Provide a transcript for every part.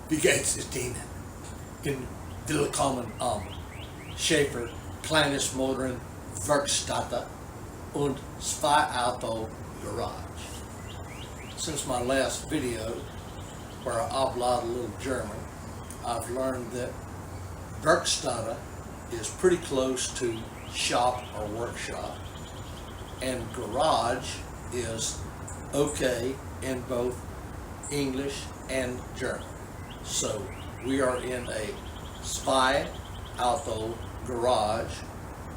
Wie geht es Ihnen? Willkommen am Schäfer kleines Motoren Werkstatt und zwei Auto Garage. Since my last video where I uploaded a little German, I've learned that Werkstatt is pretty close to shop or workshop, and garage is okay in both English and German. So we are in a Zwei Auto Garage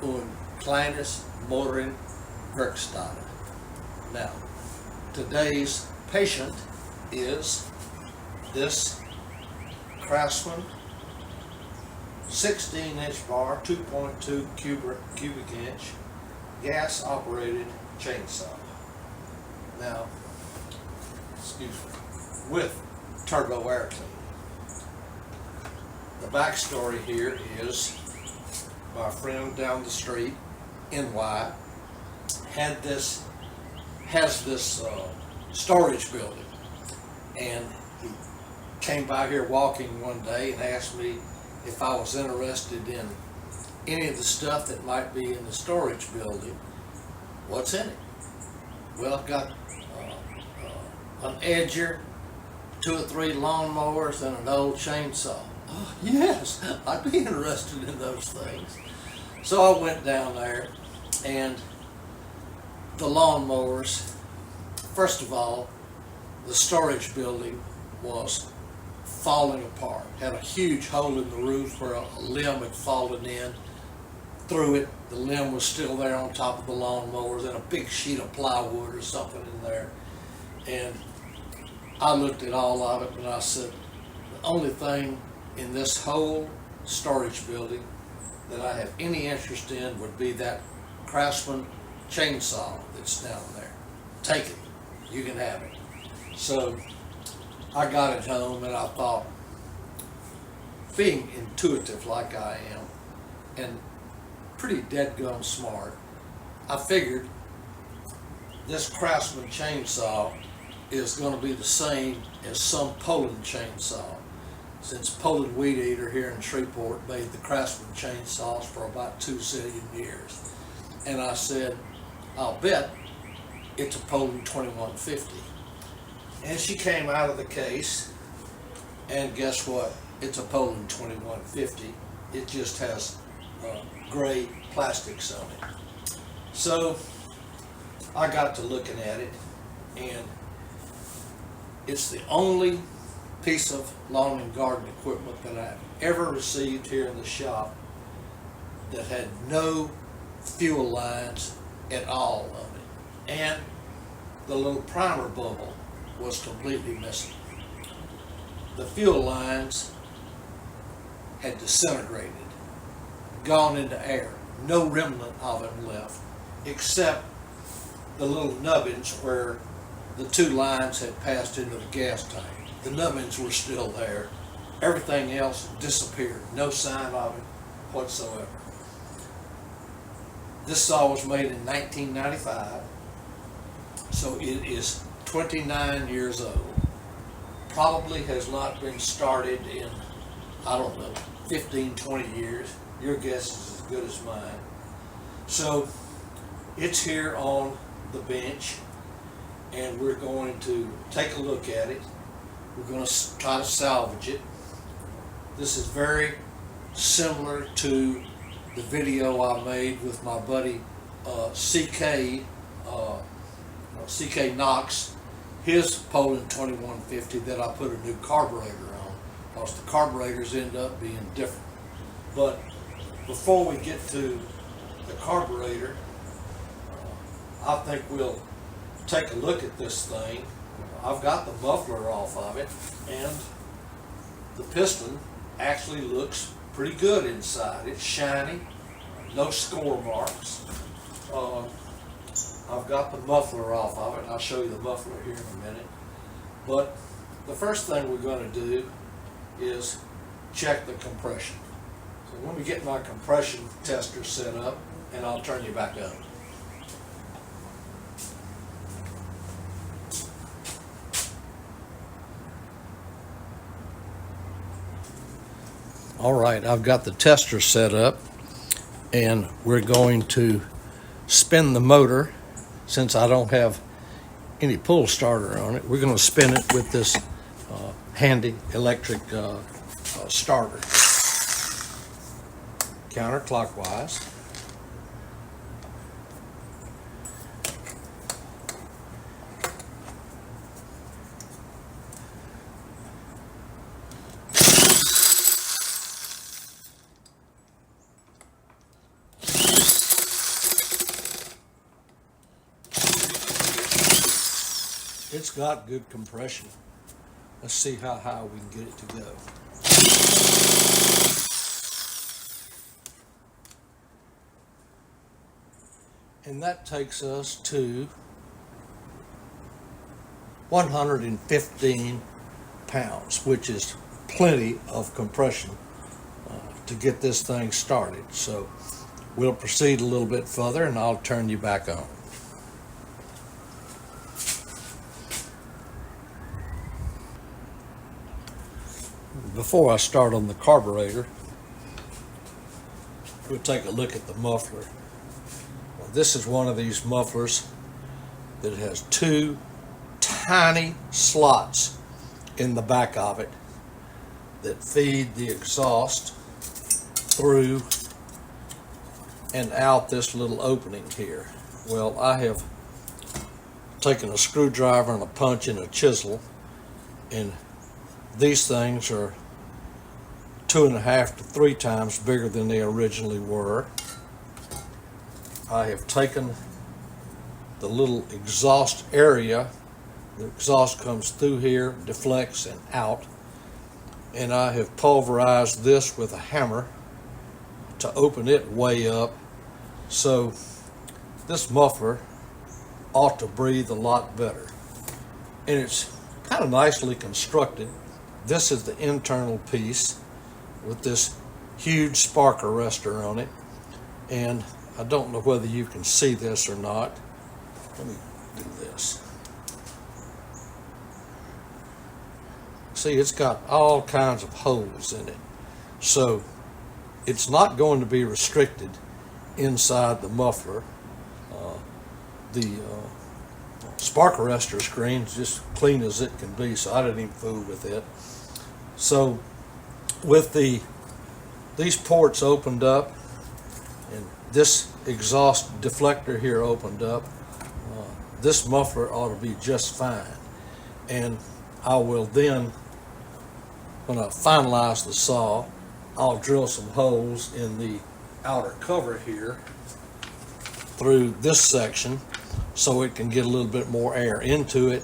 und kleines Motoren Werkstatt. Now, today's patient is this Craftsman 16-inch bar, 2.2 cubic inch, gas operated chainsaw. Now, excuse me, with turbo air cleaning. The backstory here is my friend down the street, NY, has this storage building, and he came by here walking one day and asked me if I was interested in any of the stuff that might be in the storage building. What's in it? Well, I've got an edger, 2 or 3 lawnmowers, and an old chainsaw. Oh, yes, I'd be interested in those things. So I went down there, and the lawnmowers, first of all, the storage building was falling apart. Had a huge hole in the roof where a limb had fallen in through it. The limb was still there on top of the lawnmowers, and a big sheet of plywood or something in there. And I looked at all of it and I said, the only thing in this whole storage building that I have any interest in would be that Craftsman chainsaw that's down there. Take it, you can have it. So I got it home and I thought, being intuitive like I am and pretty dead-gum smart, I figured this Craftsman chainsaw is going to be the same as some Poulan chainsaw, since Poulan Weed Eater here in Shreveport made the Craftsman chainsaws for about 2 zillion years. And I said, I'll bet it's a Poulan 2150. And she came out of the case, and guess what? It's a Poulan 2150. It just has gray plastics on it. So I got to looking at it, and it's the only piece of lawn and garden equipment that I've ever received here in the shop that had no fuel lines at all on it. And the little primer bubble was completely missing. The fuel lines had disintegrated, gone into air. No remnant of them left, except the little nubbins where the 2 lines had passed into the gas tank. The nubbins were still there. Everything else disappeared. No sign of it whatsoever. This saw was made in 1995, so it is 29 years old. Probably has not been started in, I don't know, 15, 20 years. Your guess is as good as mine. So it's here on the bench, and we're going to take a look at it. We're going to try to salvage it. This is very similar to the video I made with my buddy CK Knox, his Poulan 2150 that I put a new carburetor on, because the carburetors end up being different. But before we get to the carburetor, I think we'll take a look at this thing. I've got the muffler off of it, and the piston actually looks pretty good inside. It's shiny, no score marks. I've got the muffler off of it. I'll show you the muffler here in a minute. But the first thing we're going to do is check the compression. So let me get my compression tester set up, and I'll turn you back up. All right, I've got the tester set up, and we're going to spin the motor. Since I don't have any pull starter on it, we're going to spin it with this handy electric starter. Counterclockwise. It's got good compression. Let's see how high we can get it to go. And that takes us to 115 pounds, which is plenty of compression to get this thing started. So we'll proceed a little bit further and I'll turn you back on. Before I start on the carburetor, we'll take a look at the muffler. Well, this is one of these mufflers that has two tiny slots in the back of it that feed the exhaust through and out this little opening here. Well, I have taken a screwdriver and a punch and a chisel, and these things are 2.5 to 3 times bigger than they originally were. I have taken the little exhaust area. The exhaust comes through here, deflects and out, and I have pulverized this with a hammer to open it way up. So this muffler ought to breathe a lot better, and it's kind of nicely constructed. This is the internal piece with this huge spark arrestor on it, and I don't know whether you can see this or not. Let me do this. See, it's got all kinds of holes in it, so it's not going to be restricted inside the muffler. The spark arrestor screen is just clean as it can be, so I didn't even fool with it. So with these ports opened up and this exhaust deflector here opened up, this muffler ought to be just fine. And I will then, when I finalize the saw, I'll drill some holes in the outer cover here through this section so it can get a little bit more air into it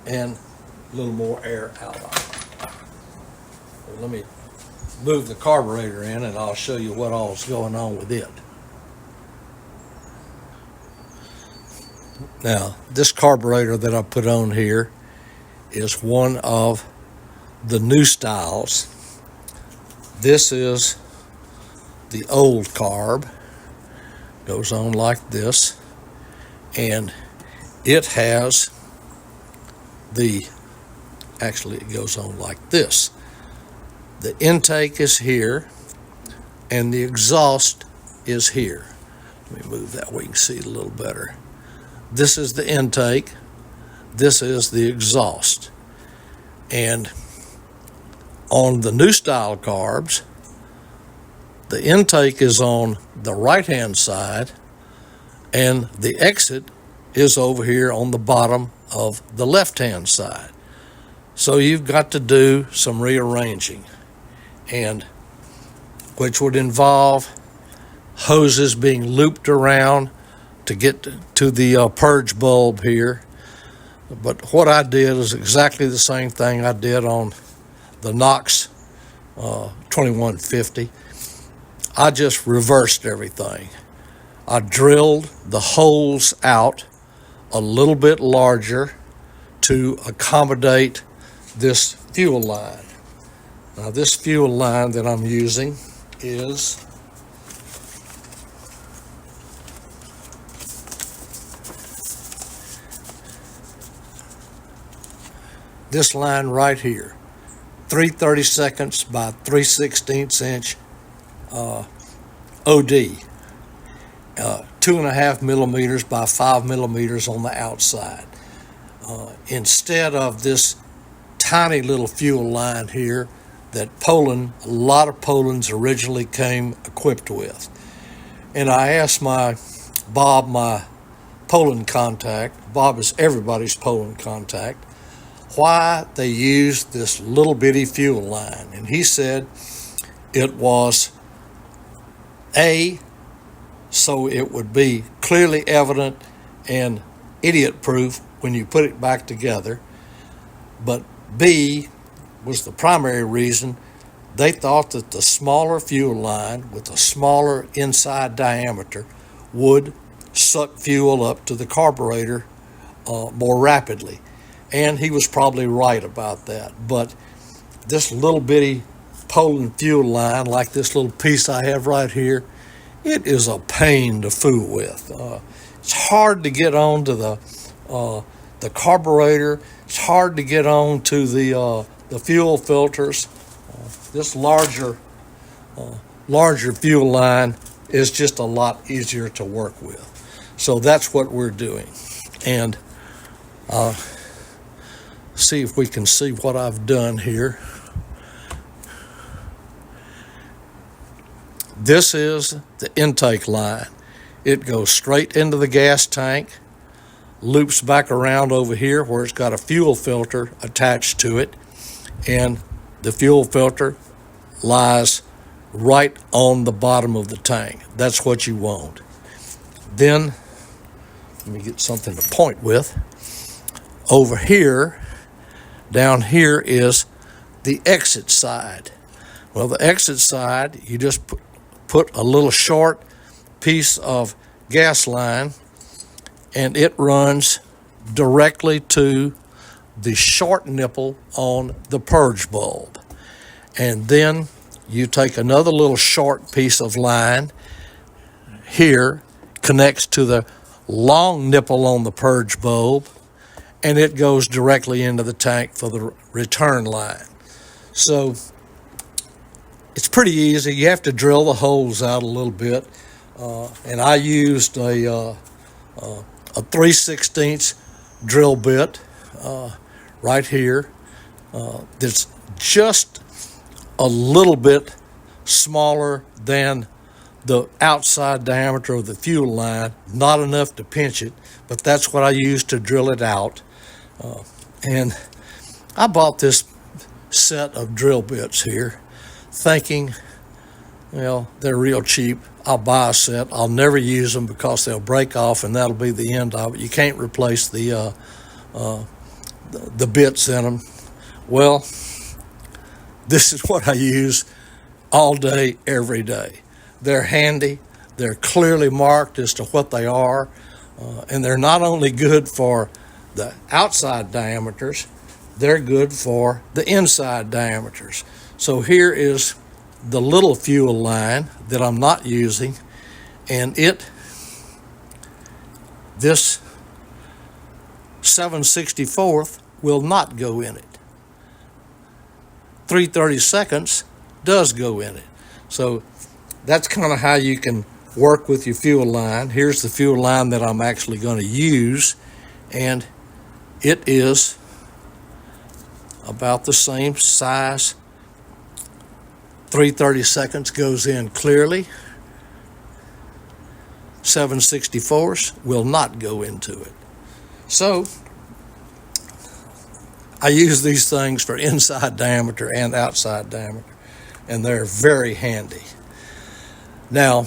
and a little more air out of it. Let me move the carburetor in and I'll show you what all's going on with it. Now, this carburetor that I put on here is one of the new styles. This is the old carb. Goes on like this, and it has actually it goes on like this. The intake is here and the exhaust is here. Let me move that where you can see it a little better. This is the intake, this is the exhaust. And on the new style carbs, the intake is on the right hand side and the exit is over here on the bottom of the left hand side. So you've got to do some rearranging, and which would involve hoses being looped around to get to the purge bulb here. But what I did is exactly the same thing I did on the Knox 2150. I just reversed everything. I drilled the holes out a little bit larger to accommodate this fuel line. Now, this fuel line that I'm using is this line right here. 3/32 by 3/16 inch OD, 2.5 millimeters by 5 millimeters on the outside. Instead of this tiny little fuel line here that Poulan, a lot of Poulans originally came equipped with. And I asked Bob, my Poulan contact, Bob is everybody's Poulan contact, why they used this little bitty fuel line. And he said it was so it would be clearly evident and idiot proof when you put it back together, but B was the primary reason. They thought that the smaller fuel line with a smaller inside diameter would suck fuel up to the carburetor more rapidly. And he was probably right about that. But this little bitty Poulan fuel line, like this little piece I have right here, it is a pain to fool with. It's hard to get onto the carburetor. It's hard to get on to the fuel filters. This larger fuel line is just a lot easier to work with. So that's what we're doing. And see if we can see what I've done here. This is the intake line. It goes straight into the gas tank, loops back around over here where it's got a fuel filter attached to it, and the fuel filter lies right on the bottom of the tank. That's what you want. Then, let me get something to point with. Over here, down here is the exit side. Well, the exit side, you just put a little short piece of gas line, and it runs directly to the short nipple on the purge bulb. And then you take another little short piece of line here, connects to the long nipple on the purge bulb, and it goes directly into the tank for the return line. So it's pretty easy. You have to drill the holes out a little bit, and I used a 3/16 drill bit right here. That's just a little bit smaller than the outside diameter of the fuel line, not enough to pinch it, but that's what I used to drill it out. And I bought this set of drill bits here thinking, well, they're real cheap. I'll buy a set. I'll never use them because they'll break off and that'll be the end of it. You can't replace the bits in them. Well, this is what I use all day, every day. They're handy. They're clearly marked as to what they are. And they're not only good for the outside diameters, they're good for the inside diameters. So here is the little fuel line that I'm not using, and this 7/64 will not go in it. 3/32 does go in it. So that's kind of how you can work with your fuel line. Here's the fuel line that I'm actually going to use, and it is about the same size. 3/32 goes in clearly. 7/64 will not go into it. So I use these things for inside diameter and outside diameter, and they're very handy. Now,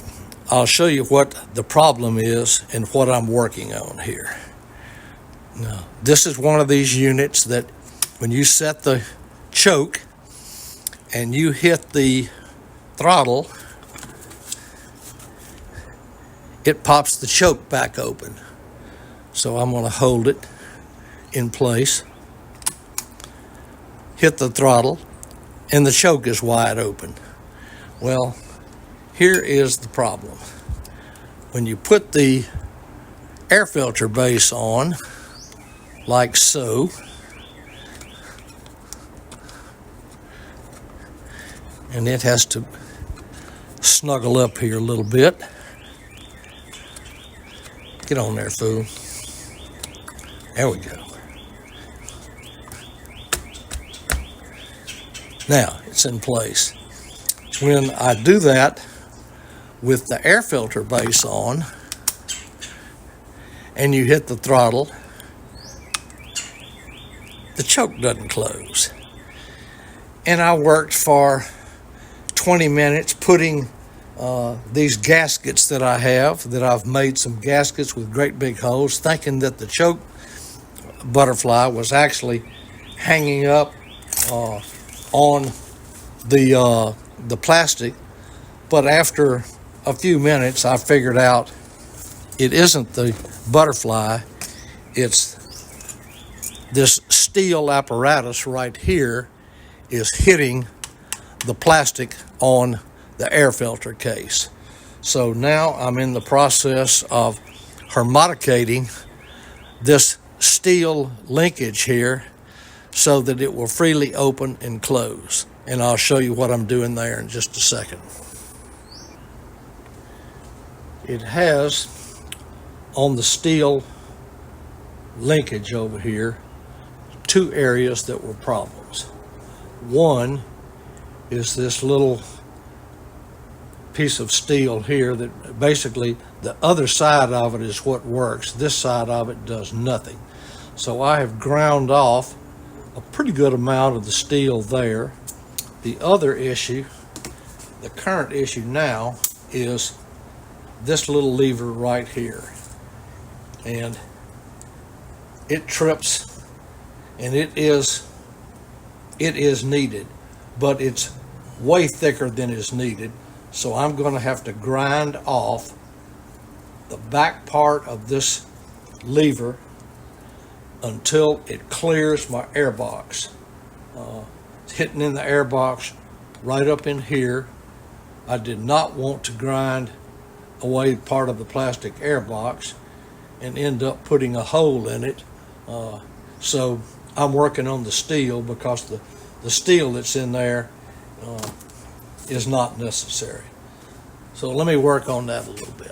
I'll show you what the problem is and what I'm working on here. Now, this is one of these units that when you set the choke and you hit the throttle, it pops the choke back open. So I'm going to hold it in place, hit the throttle, and the choke is wide open. Well, here is the problem. When you put the air filter base on, like so, and it has to snuggle up here a little bit. Get on there, fool. There we go. Now it's in place. When I do that with the air filter base on and you hit the throttle, the choke doesn't close. And I worked for 20 minutes putting these gaskets that I have, that I've made some gaskets with great big holes, thinking that the choke butterfly was actually hanging up on the plastic. But after a few minutes, I figured out it isn't the butterfly, it's this steel apparatus right here is hitting the plastic on the air filter case. So now I'm in the process of hermeticating this steel linkage here so that it will freely open and close. And I'll show you what I'm doing there in just a second. It has on the steel linkage over here two areas that were problems. One is this little piece of steel here that basically the other side of it is what works. This side of it does nothing. So I have ground off a pretty good amount of the steel there. The other issue, the current issue now, is this little lever right here. And it trips, and it is needed, but it's way thicker than is needed. So I'm going to have to grind off the back part of this lever until it clears my air box. It's hitting in the air box right up in here. I did not want to grind away part of the plastic air box and end up putting a hole in it. So I'm working on the steel because the steel that's in there is not necessary. So let me work on that a little bit.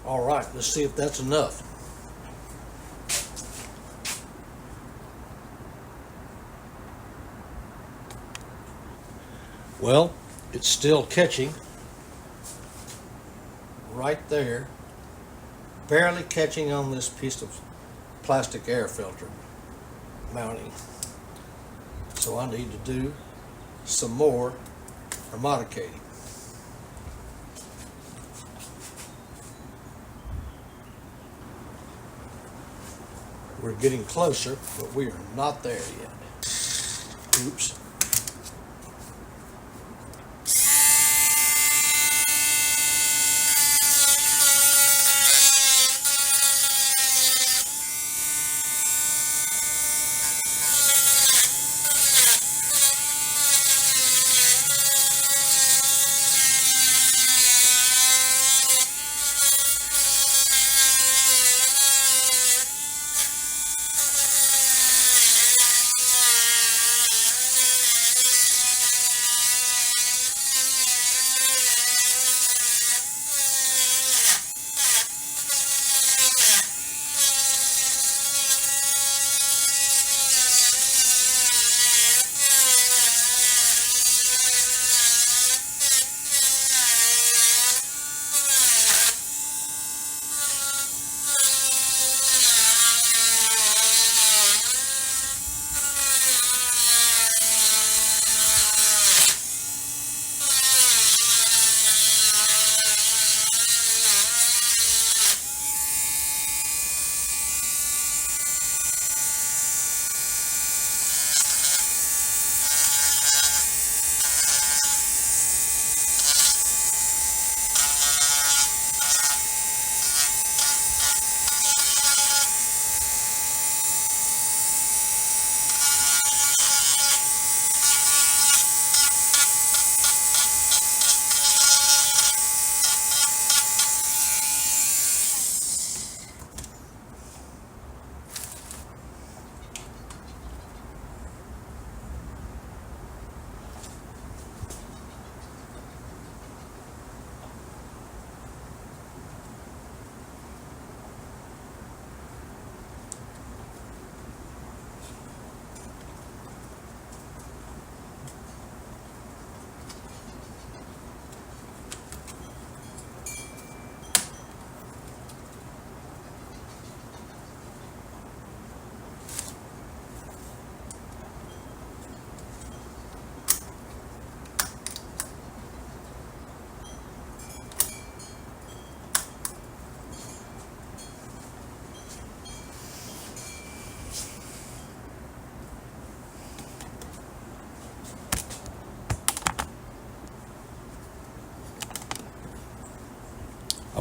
All right, let's see if that's enough. Well, it's still catching right there, barely catching on this piece of plastic air filter mounting. So I need to do some more hermeticating. We're getting closer, but we are not there yet. Oops.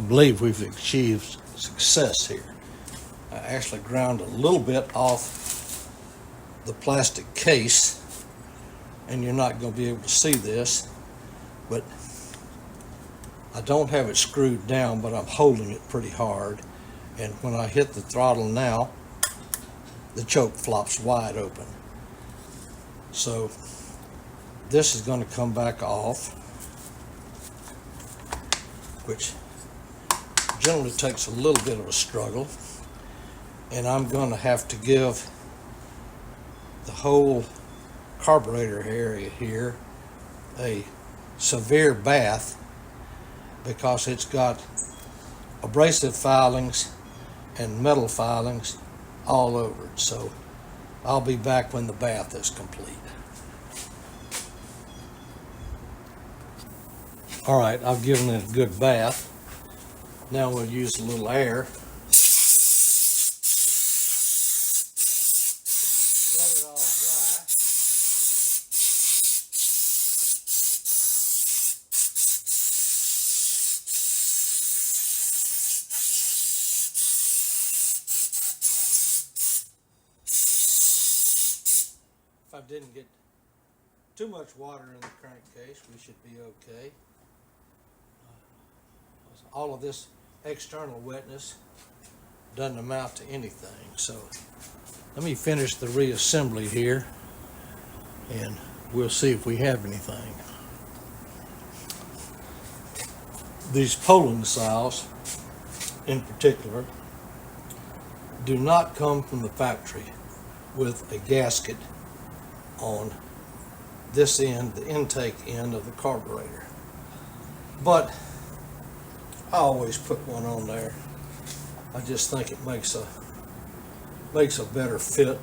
believe we've achieved success here. I actually ground a little bit off the plastic case, and you're not going to be able to see this, but I don't have it screwed down, but I'm holding it pretty hard, and when I hit the throttle now, the choke flops wide open. So this is going to come back off, which generally takes a little bit of a struggle, and I'm going to have to give the whole carburetor area here a severe bath, because it's got abrasive filings and metal filings all over it. So I'll be back when the bath is complete. All right, I've given it a good bath. Now we'll use a little air to let it all dry. If I didn't get too much water in the crankcase, we should be okay. All of this external wetness doesn't amount to anything. So let me finish the reassembly here, and we'll see if we have anything. These Poulan saws in particular do not come from the factory with a gasket on this end, the intake end of the carburetor, but I always put one on there. I just think it makes a better fit, a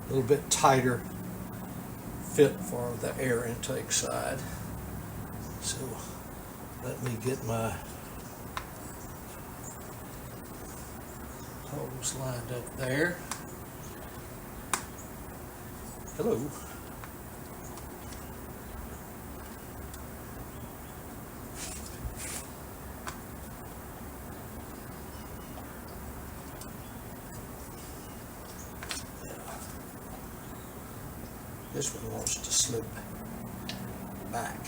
little bit tighter fit for the air intake side. So let me get my hose lined up there. Hello. This one wants to slip back,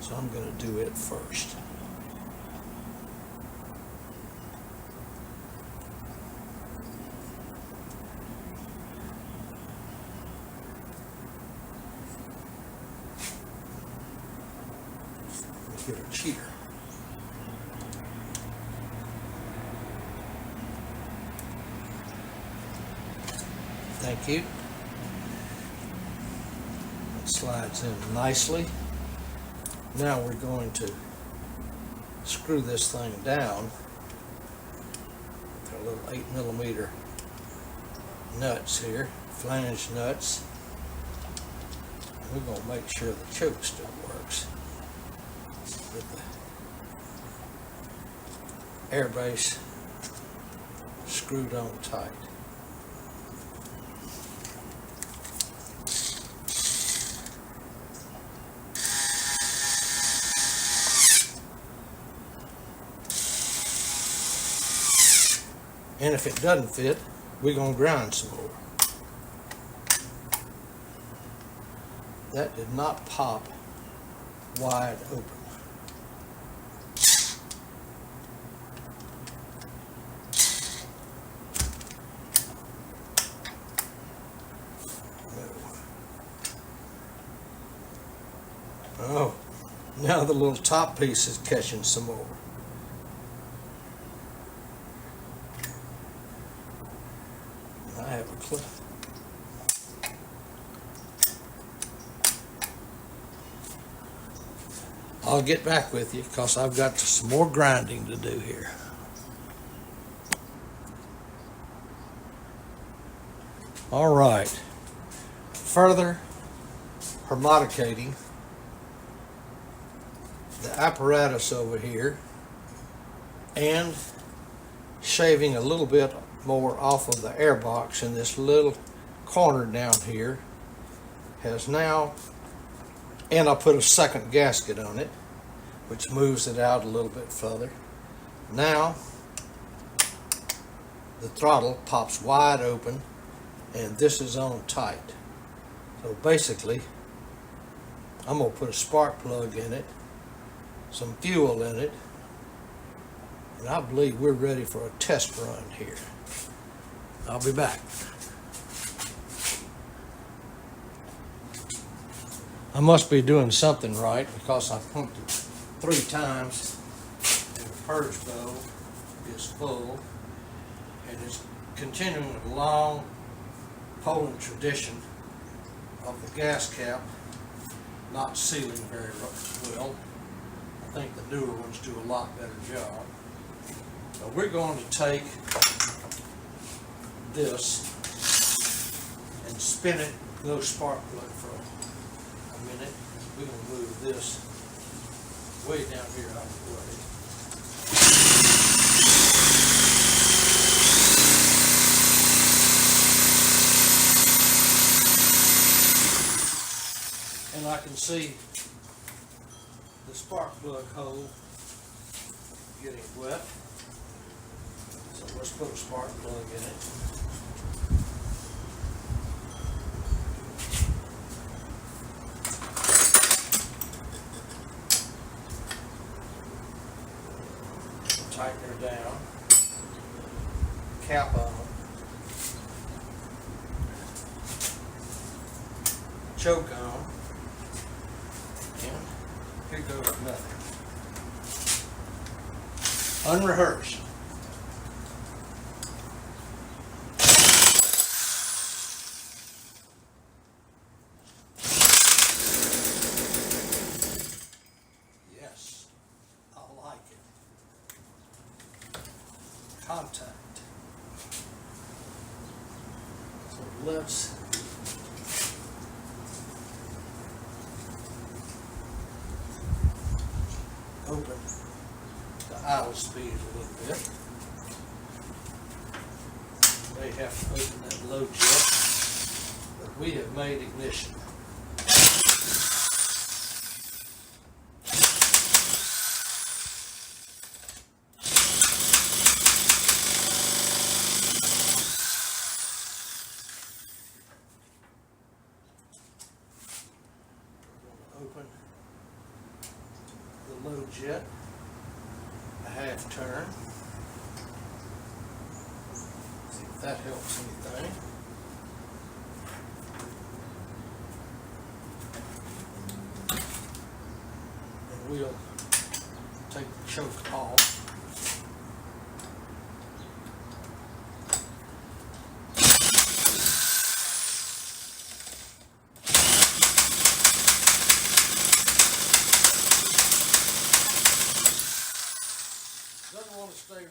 so I'm going to do it first. Let me get a cheater. Thank you. Slides in nicely. Now we're going to screw this thing down with our little 8mm nuts here, flange nuts. We're going to make sure the choke still works with the air base screwed on tight. And if it doesn't fit, we're going to grind some more. That did not pop wide open. Oh, now the little top piece is catching some more. I have a clip. I'll get back with you because I've got some more grinding to do here. All right, further hermeticating the apparatus over here and shaving a little bit more off of the air box in this little corner down here has now, and I put a second gasket on it, which moves it out a little bit further. Now the throttle pops wide open and this is on tight. So basically I'm going to put a spark plug in it, some fuel in it, and I believe we're ready for a test run here. I'll be back. I must be doing something right because I pumped it 3 times and the purge bowl is full, and it's continuing a long Poulan tradition of the gas cap not sealing very well. I think the newer ones do a lot better job. So we're going to take this and spin it with no spark plug for a minute. We're going to move this way down here out of the way. And I can see the spark plug hole getting wet. So let's put a spark plug in it. Tighten her down. Cap on. Choke on. And here goes nothing. Unrehearsed. Yes, I like it. Contact. So let's open the idle speed a little bit. May have to open that low jet, but we have made ignition. We're going to open the low jet a half turn. See if that helps anything. And we'll take the choke off. Doesn't want to stay running.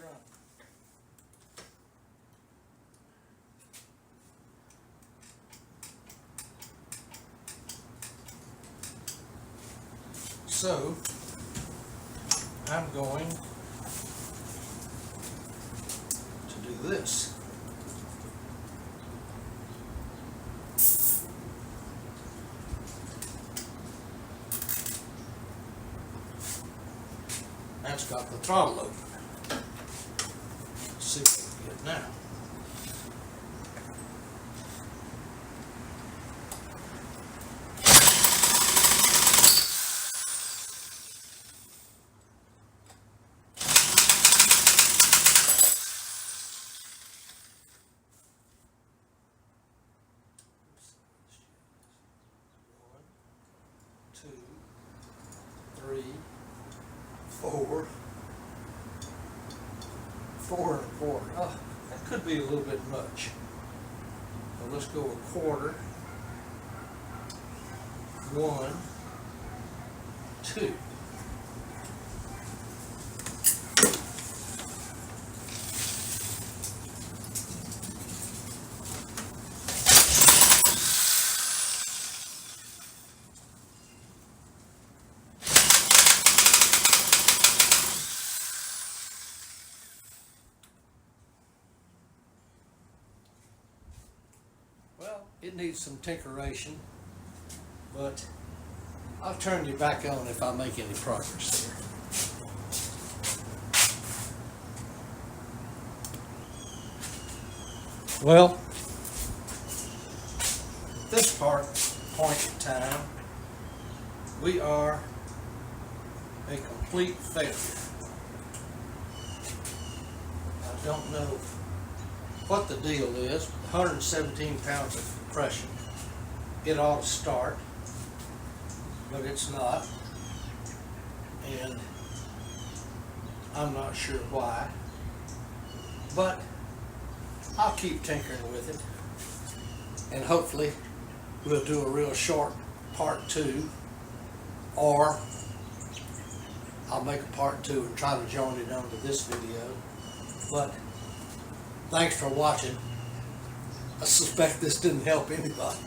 So I'm going to do this. That's got the throttle open. Let's see what we get now. One, two, three, four. 4 1/4. Oh, that could be a little bit much. So let's go 1/4. 1, 2. Well, it needs some tinkeration, but I'll turn you back on if I make any progress here. Well, at this point in time, we are a complete failure. I don't know what the deal is. 117 pounds of compression. It ought to start, but it's not. And I'm not sure why. But I'll keep tinkering with it. And hopefully we'll do a real short part 2, or I'll make a part 2 and try to join it onto this video. But thanks for watching. I suspect this didn't help anybody.